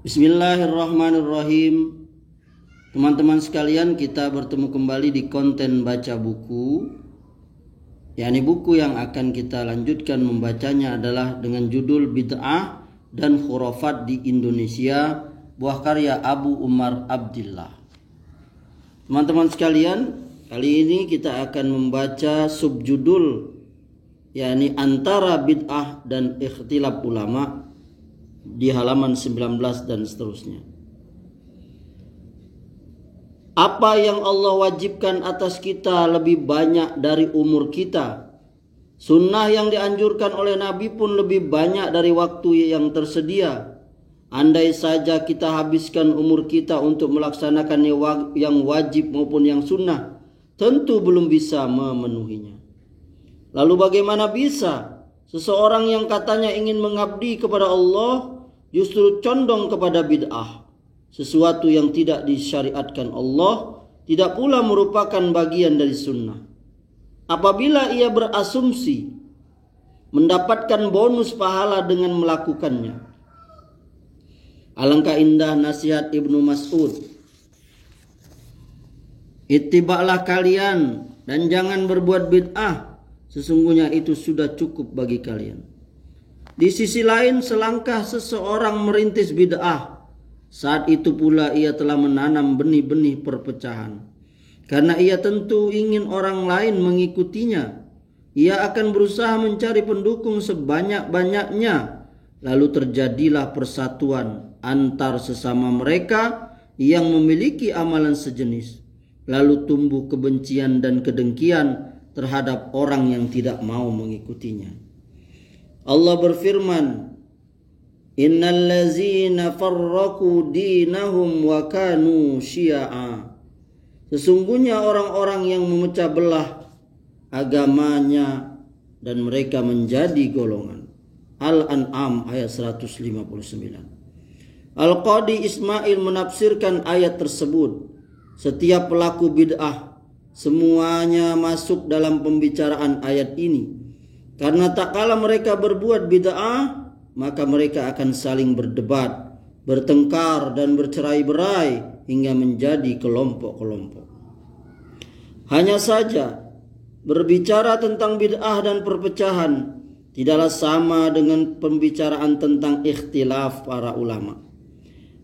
Bismillahirrahmanirrahim. Teman-teman sekalian, kita bertemu kembali di konten baca buku, yakni buku yang akan kita lanjutkan membacanya adalah dengan judul Bid'ah dan Khurafat di Indonesia, buah karya Abu Umar Abdillah. Teman-teman sekalian, kali ini kita akan membaca subjudul, yakni antara bid'ah dan ikhtilaf ulama di halaman 19 dan seterusnya. Apa yang Allah wajibkan atas kita lebih banyak dari umur kita. Sunnah yang dianjurkan oleh Nabi pun lebih banyak dari waktu yang tersedia. Andai saja kita habiskan umur kita untuk melaksanakan yang wajib maupun yang sunnah, tentu belum bisa memenuhinya. Lalu bagaimana bisa seseorang yang katanya ingin mengabdi kepada Allah justru condong kepada bid'ah, sesuatu yang tidak disyariatkan Allah, tidak pula merupakan bagian dari sunnah. Apabila ia berasumsi mendapatkan bonus pahala dengan melakukannya. Alangkah indah nasihat Ibnu Mas'ud. Ittiba'lah kalian dan jangan berbuat bid'ah, sesungguhnya itu sudah cukup bagi kalian. Di sisi lain, selangkah seseorang merintis bid'ah, saat itu pula ia telah menanam benih-benih perpecahan. Karena ia tentu ingin orang lain mengikutinya, ia akan berusaha mencari pendukung sebanyak-banyaknya. Lalu terjadilah persatuan antar sesama mereka yang memiliki amalan sejenis. Lalu tumbuh kebencian dan kedengkian terhadap orang yang tidak mau mengikutinya. Allah berfirman, Innal ladzina farraqu dinahum wa kanu syi'a. Sesungguhnya orang-orang yang memecah belah agamanya dan mereka menjadi golongan. Al-An'am ayat 159. Al-Qadi Ismail menafsirkan ayat tersebut. Setiap pelaku bid'ah semuanya masuk dalam pembicaraan ayat ini. Karena tak kala mereka berbuat bid'ah, maka mereka akan saling berdebat, bertengkar dan bercerai-berai hingga menjadi kelompok-kelompok. Hanya saja, berbicara tentang bid'ah dan perpecahan tidaklah sama dengan pembicaraan tentang ikhtilaf para ulama.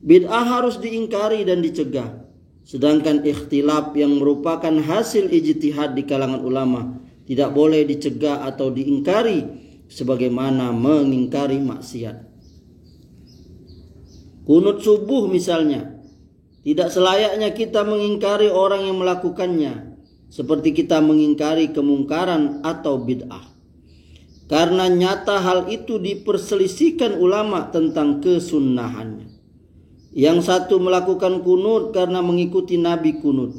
Bid'ah harus diingkari dan dicegah, sedangkan ikhtilaf yang merupakan hasil ijtihad di kalangan ulama tidak boleh dicegah atau diingkari sebagaimana mengingkari maksiat. Kunut subuh misalnya, tidak selayaknya kita mengingkari orang yang melakukannya seperti kita mengingkari kemungkaran atau bid'ah. Karena nyata hal itu diperselisihkan ulama tentang kesunnahannya. Yang satu melakukan kunut karena mengikuti Nabi kunut,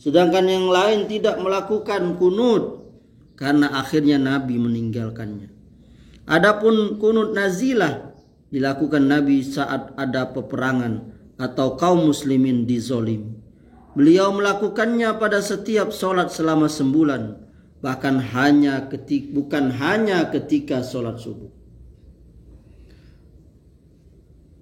sedangkan yang lain tidak melakukan kunut karena akhirnya Nabi meninggalkannya. Adapun kunut nazilah dilakukan Nabi saat ada peperangan atau kaum muslimin dizolim. Beliau melakukannya pada setiap sholat selama sembulan, bahkan bukan hanya ketika sholat subuh.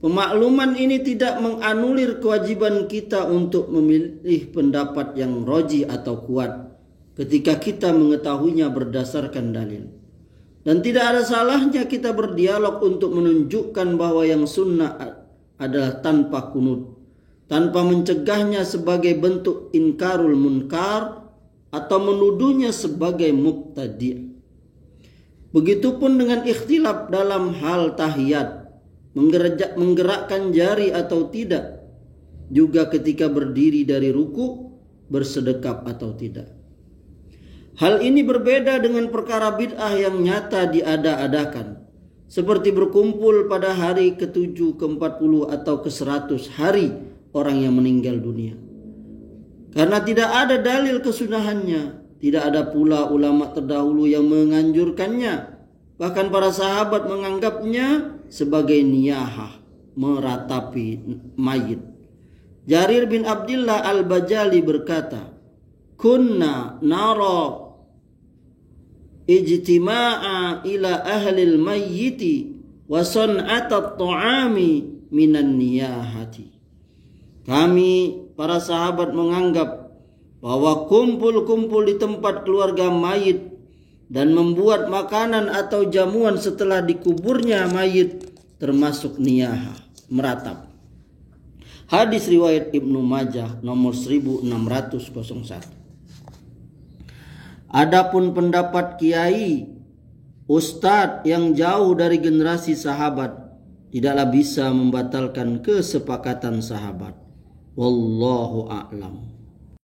Pemakluman ini tidak menganulir kewajiban kita untuk memilih pendapat yang roji atau kuat ketika kita mengetahuinya berdasarkan dalil. Dan tidak ada salahnya kita berdialog untuk menunjukkan bahwa yang sunnah adalah tanpa kunut, tanpa mencegahnya sebagai bentuk inkarul munkar atau menuduhnya sebagai mubtadi'. Begitupun dengan ikhtilaf dalam hal tahiyat, menggerakkan jari atau tidak, juga ketika berdiri dari ruku, bersedekap atau tidak. Hal ini berbeda dengan perkara bid'ah yang nyata diada-adakan, seperti berkumpul pada hari ke-7, ke-40 atau ke-100 hari orang yang meninggal dunia. Karena tidak ada dalil kesunahannya, tidak ada pula ulama terdahulu yang menganjurkannya. Bahkan para sahabat menganggapnya sebagai niyahah, meratapi mayit. Jarir bin Abdillah al-Bajali berkata, Kunna nara ijtima'a ila ahlil mayyiti wa san'atat ta'ami minan niyahati. Kami para sahabat menganggap bahwa kumpul-kumpul di tempat keluarga mayit dan membuat makanan atau jamuan setelah dikuburnya mayit termasuk niyahah, meratap. Hadis riwayat Ibnu Majah nomor 1601. Adapun pendapat kiai, ustadz yang jauh dari generasi sahabat tidaklah bisa membatalkan kesepakatan sahabat. Wallahu a'lam.